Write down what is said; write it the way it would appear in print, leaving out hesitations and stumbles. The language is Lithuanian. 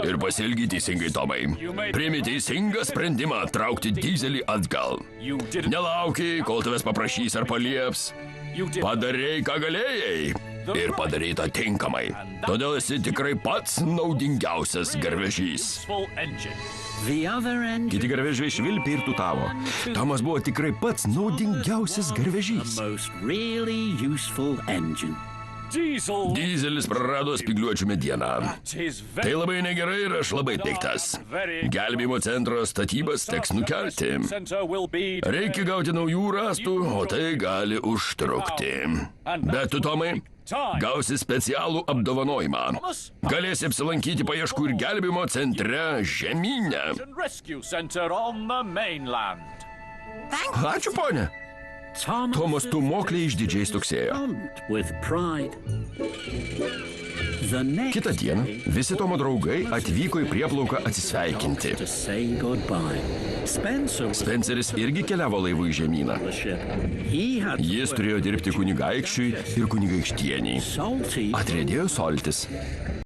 Ir pasielgi teisingai, Tomai. Priimi teisingą sprendimą traukti dizelį atgal. Nelaukiai, kol tavęs paprašys ar palieps. Padarei, ką galėjai. Ir padarei tą tinkamai. Todėl esi tikrai pats naudingiausias garvežys. Kiti garvežiai švilpė ir tutavo. Tomas buvo tikrai pats naudingiausias garvežys. Dizelis prarado spygliuočių medieną. Tai labai negerai ir aš labai piktas. Gelbėjimo centro statybas teks nukelti. Reikia gauti naujų rąstų, o tai gali užtrukti. Bet tu, Tomai, gausi specialų apdovanojimą. Galėsi apsilankyti paieškų ir gelbėjimo centre žemyne. Ačiū, ponė. Tomas Tūmoklė išdidžiai stuksėjo. Kitą dieną visi Tomo draugai atvyko į prieplauką atsisveikinti. Spenceris irgi keliavo laivu į žemyną. Jis turėjo dirbti kunigaikščiui ir kunigaikštieniai. Atriedėjo Soltis.